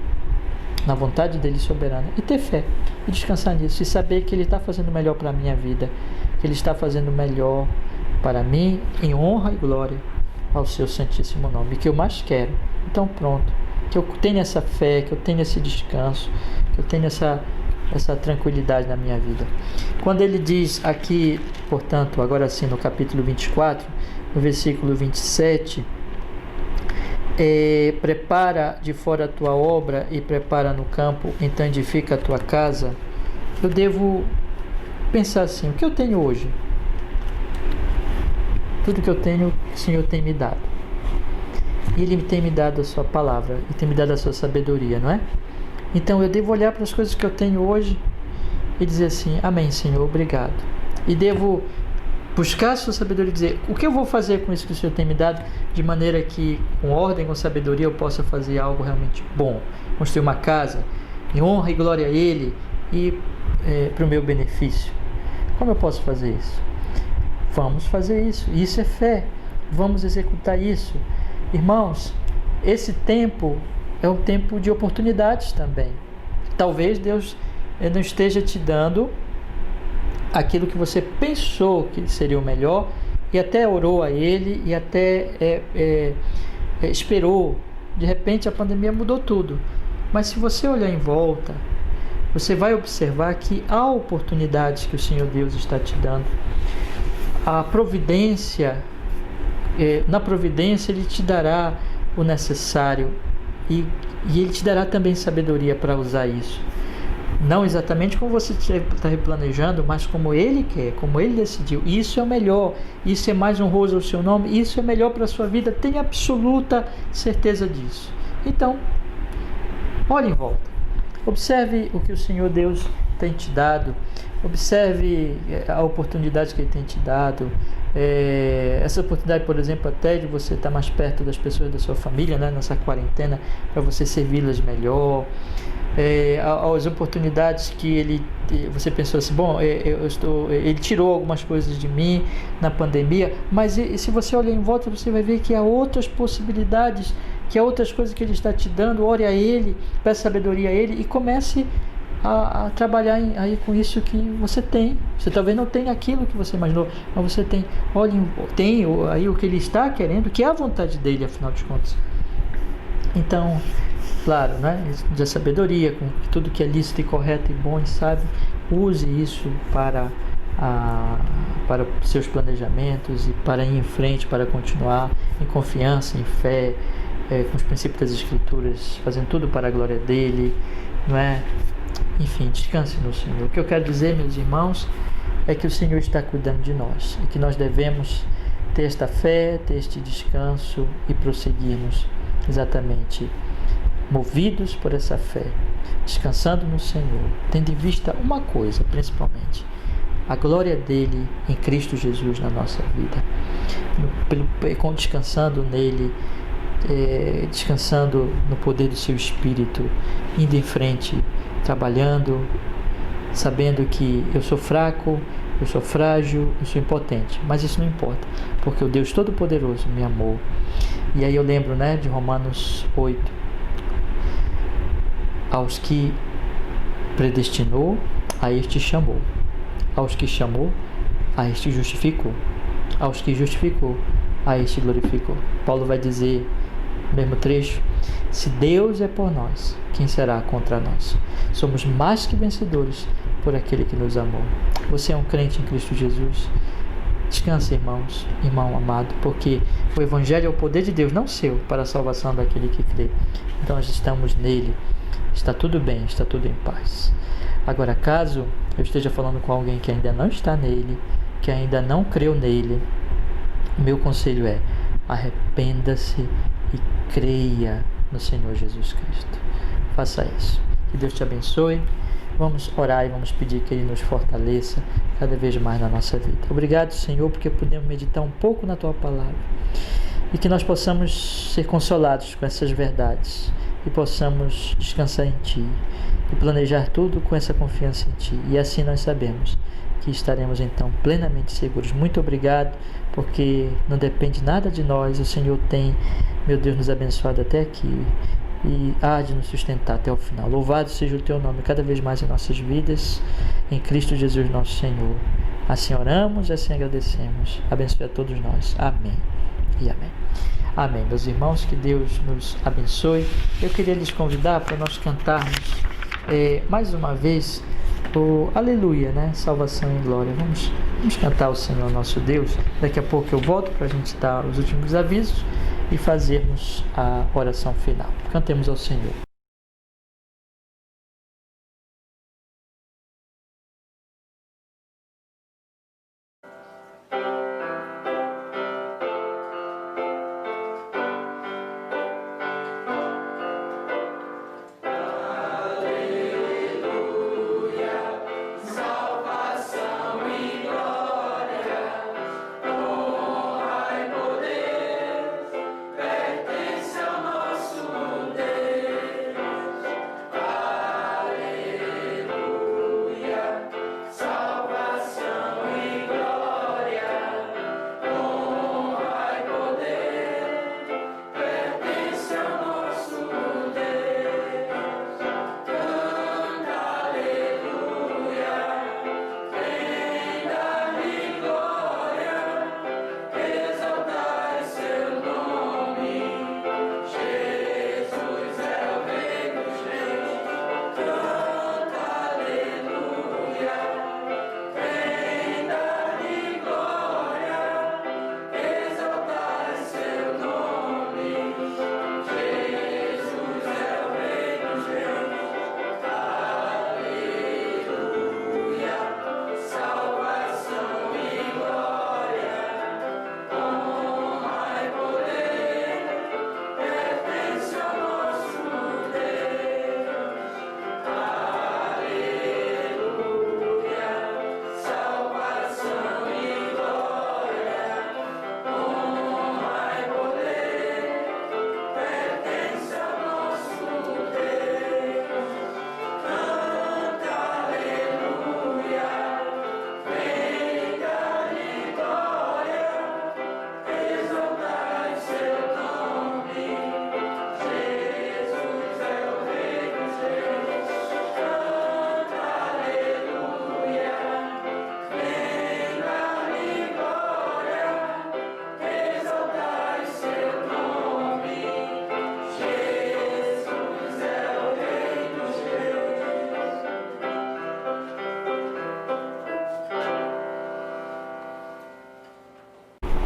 na vontade dele soberana, e ter fé, e descansar nisso, e saber que ele está fazendo o melhor para a minha vida, que ele está fazendo o melhor para mim, em honra e glória ao seu santíssimo nome, que eu mais quero. Então pronto, que eu tenha essa fé, que eu tenha esse descanso, que eu tenha essa tranquilidade na minha vida. Quando ele diz aqui, portanto, agora sim no capítulo 24, no versículo 27, prepara de fora a tua obra e prepara no campo, então edifica a tua casa, eu devo pensar assim: o que eu tenho hoje? Tudo que eu tenho, o Senhor tem me dado. E Ele tem me dado a sua palavra, e tem me dado a sua sabedoria, não é? Então eu devo olhar para as coisas que eu tenho hoje e dizer assim: amém, Senhor, obrigado. E devo buscar a sua sabedoria e dizer: o que eu vou fazer com isso que o Senhor tem me dado, de maneira que, com ordem, com sabedoria, eu possa fazer algo realmente bom. Construir uma casa em honra e glória a Ele e para o meu benefício. Como eu posso fazer isso? Vamos fazer isso. Isso é fé. Vamos executar isso. Irmãos, esse tempo é um tempo de oportunidades também. Talvez Deus não esteja te dando aquilo que você pensou que seria o melhor e até orou a Ele e até esperou. De repente a pandemia mudou tudo. Mas se você olhar em volta, você vai observar que há oportunidades que o Senhor Deus está te dando. A providência, na providência Ele te dará o necessário e Ele te dará também sabedoria para usar isso. Não exatamente como você está replanejando, mas como Ele quer, como Ele decidiu. Isso é o melhor, isso é mais honroso ao seu nome, isso é melhor para a sua vida, tenha absoluta certeza disso. Então, olhe em volta, observe o que o Senhor Deus tem te dado, observe a oportunidade que Ele tem te dado, essa oportunidade, por exemplo, até de você estar mais perto das pessoas da sua família, né, nessa quarentena, para você servi-las melhor, as oportunidades que você pensou assim: bom, Ele tirou algumas coisas de mim na pandemia, mas se você olhar em volta, você vai ver que há outras possibilidades, que há outras coisas que Ele está te dando. Ore a Ele, peça sabedoria a Ele e comece a trabalhar aí com isso que você tem. Você talvez não tenha aquilo que você imaginou, mas você tem. Olhe, tem aí o que Ele está querendo, que é a vontade dEle, afinal de contas. Então, claro, né? De sabedoria, com tudo que é lícito e correto e bom e sábio, use isso para seus planejamentos e para ir em frente, para continuar em confiança, em fé, com os princípios das Escrituras, fazendo tudo para a glória dEle, não é? Enfim, descanse no Senhor. O que eu quero dizer, meus irmãos, é que o Senhor está cuidando de nós e que nós devemos ter esta fé, ter este descanso e prosseguirmos exatamente movidos por essa fé, descansando no Senhor, tendo em vista uma coisa, principalmente: a glória dEle em Cristo Jesus na nossa vida, descansando nele, descansando no poder do seu Espírito, indo em frente, trabalhando, sabendo que eu sou fraco, eu sou frágil, eu sou impotente, mas isso não importa, porque o Deus Todo-Poderoso me amou. E aí eu lembro, né, de Romanos 8: aos que predestinou, a este chamou; aos que chamou, a este justificou; aos que justificou, a este glorificou. Paulo vai dizer no mesmo trecho: se Deus é por nós, quem será contra nós? Somos mais que vencedores por aquele que nos amou. Você é um crente em Cristo Jesus? Descanse, irmãos, irmão amado, porque o Evangelho é o poder de Deus, não seu, para a salvação daquele que crê. Então nós estamos nele, está tudo bem, está tudo em paz. Agora, caso eu esteja falando com alguém que ainda não está nele, que ainda não creu nele, o meu conselho é: arrependa-se e creia no Senhor Jesus Cristo. Faça isso. Que Deus te abençoe. Vamos orar e vamos pedir que Ele nos fortaleça cada vez mais na nossa vida. Obrigado, Senhor, porque podemos meditar um pouco na Tua Palavra e que nós possamos ser consolados com essas verdades e possamos descansar em Ti e planejar tudo com essa confiança em Ti. E assim nós sabemos que estaremos então plenamente seguros. Muito obrigado, porque não depende nada de nós. O Senhor tem, meu Deus, nos abençoado até aqui e há de nos sustentar até o final. Louvado seja o Teu nome cada vez mais em nossas vidas, em Cristo Jesus nosso Senhor. Assim oramos e assim agradecemos. Abençoe a todos nós. Amém e amém. Amém, meus irmãos, que Deus nos abençoe. Eu queria lhes convidar para nós cantarmos mais uma vez o Aleluia, né? Salvação e glória. Vamos cantar ao Senhor nosso Deus. Daqui a pouco eu volto para a gente dar os últimos avisos e fazermos a oração final. Cantemos ao Senhor.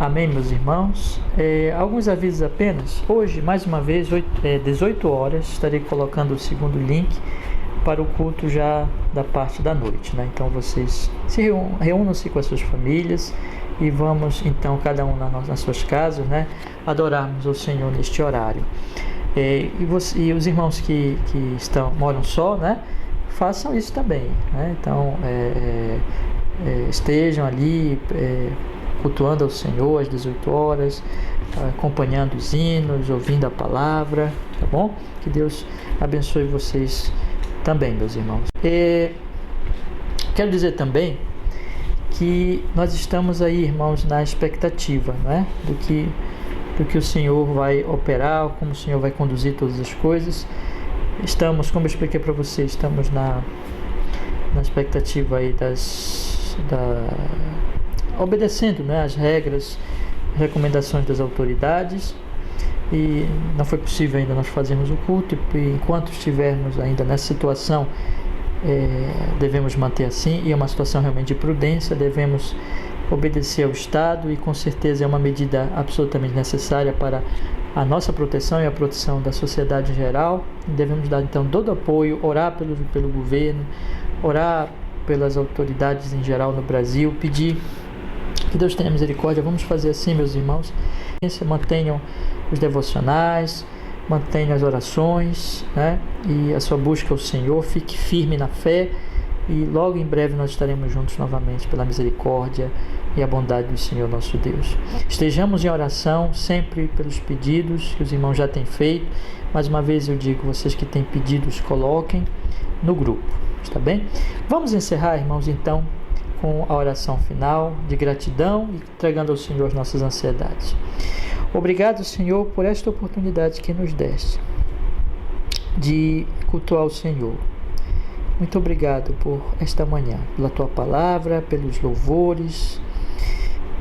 Amém, meus irmãos. Alguns avisos apenas. Hoje, mais uma vez, 18 horas, estarei colocando o segundo link para o culto já da parte da noite, né? Então vocês reúnam-se com as suas famílias e vamos então cada um nas suas casas, né, adorarmos o Senhor neste horário. E os irmãos que moram só, né, façam isso também, né? Então estejam ali cultuando ao Senhor às 18 horas, acompanhando os hinos, ouvindo a palavra, tá bom? Que Deus abençoe vocês também, meus irmãos. Quero dizer também que nós estamos aí, irmãos, na expectativa, né, do que o Senhor vai operar, como o Senhor vai conduzir todas as coisas. Estamos, como eu expliquei para vocês, estamos na expectativa aí obedecendo, né, as regras, recomendações das autoridades, e não foi possível ainda nós fazermos o culto, e enquanto estivermos ainda nessa situação, devemos manter assim, e é uma situação realmente de prudência, devemos obedecer ao Estado, e com certeza é uma medida absolutamente necessária para a nossa proteção e a proteção da sociedade em geral. Devemos dar então todo o apoio, orar pelo governo, orar pelas autoridades em geral no Brasil, pedir que Deus tenha misericórdia. Vamos fazer assim, meus irmãos. Mantenham os devocionais, mantenham as orações, né, e a sua busca ao Senhor. Fique firme na fé, e logo em breve nós estaremos juntos novamente pela misericórdia e a bondade do Senhor nosso Deus. Estejamos em oração sempre pelos pedidos que os irmãos já têm feito. Mais uma vez eu digo, vocês que têm pedidos, coloquem no grupo, está bem? Vamos encerrar, irmãos, então, com a oração final de gratidão e entregando ao Senhor as nossas ansiedades. Obrigado, Senhor, por esta oportunidade que nos deste de cultuar o Senhor. Muito obrigado por esta manhã, pela Tua palavra, pelos louvores,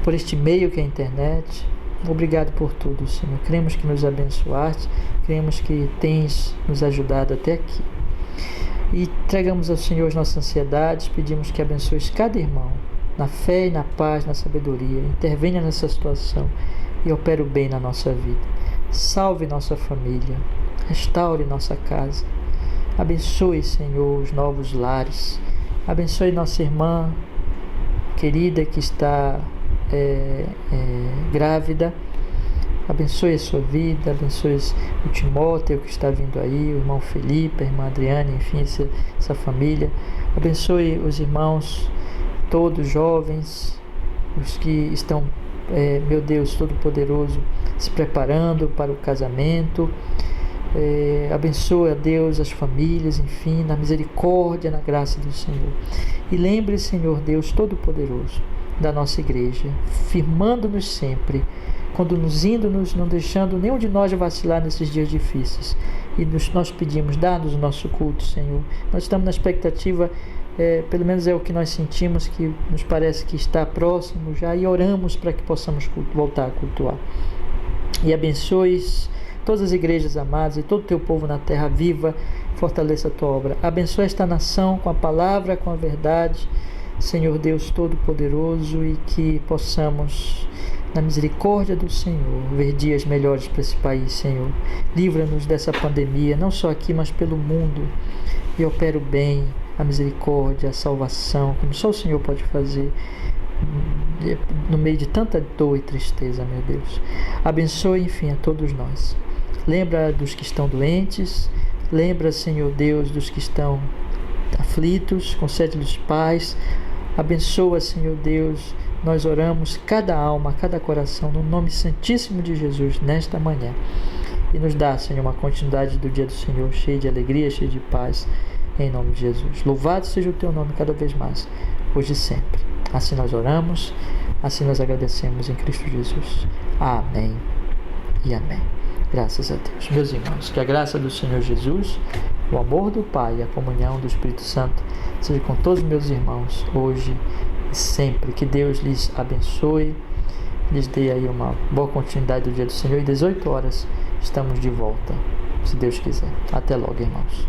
por este meio que é a internet. Obrigado por tudo, Senhor. Cremos que nos abençoaste, cremos que tens nos ajudado até aqui. E entregamos ao Senhor as nossas ansiedades, pedimos que abençoes cada irmão, na fé e na paz, na sabedoria. Intervenha nessa situação e opere o bem na nossa vida. Salve nossa família, restaure nossa casa. Abençoe, Senhor, os novos lares. Abençoe nossa irmã querida que está grávida. Abençoe a sua vida, abençoe o Timóteo que está vindo aí, o irmão Felipe, a irmã Adriane, enfim, essa família. Abençoe os irmãos todos jovens, os que estão, meu Deus Todo-Poderoso, se preparando para o casamento. Abençoe, a Deus, as famílias, enfim, na misericórdia, na graça do Senhor. E lembre, Senhor Deus Todo-Poderoso, da nossa igreja, firmando-nos sempre, conduzindo-nos, não deixando nenhum de nós vacilar nesses dias difíceis. E nós pedimos, dá-nos o nosso culto, Senhor. Nós estamos na expectativa, pelo menos é o que nós sentimos, que nos parece que está próximo já, e oramos para que possamos voltar a cultuar. E abençoe todas as igrejas amadas e todo o teu povo na terra viva, fortaleça a tua obra. Abençoe esta nação com a palavra, com a verdade, Senhor Deus Todo-Poderoso, e que possamos, na misericórdia do Senhor, ver dias melhores para esse país, Senhor. Livra-nos dessa pandemia, não só aqui, mas pelo mundo, e opera o bem, a misericórdia, a salvação, como só o Senhor pode fazer, no meio de tanta dor e tristeza, meu Deus. Abençoe, enfim, a todos nós. Lembra dos que estão doentes, lembra, Senhor Deus, dos que estão aflitos, concede-lhes paz. Abençoa, Senhor Deus, nós oramos cada alma, cada coração, no nome santíssimo de Jesus, nesta manhã. E nos dá, Senhor, uma continuidade do dia do Senhor, cheio de alegria, cheio de paz, em nome de Jesus. Louvado seja o teu nome cada vez mais, hoje e sempre. Assim nós oramos, assim nós agradecemos em Cristo Jesus. Amém e amém. Graças a Deus. Meus irmãos, que a graça do Senhor Jesus, o amor do Pai e a comunhão do Espírito Santo seja com todos os meus irmãos, hoje e sempre. Que Deus lhes abençoe, lhes dê aí uma boa continuidade do dia do Senhor, e 18 horas estamos de volta, se Deus quiser. Até logo, irmãos.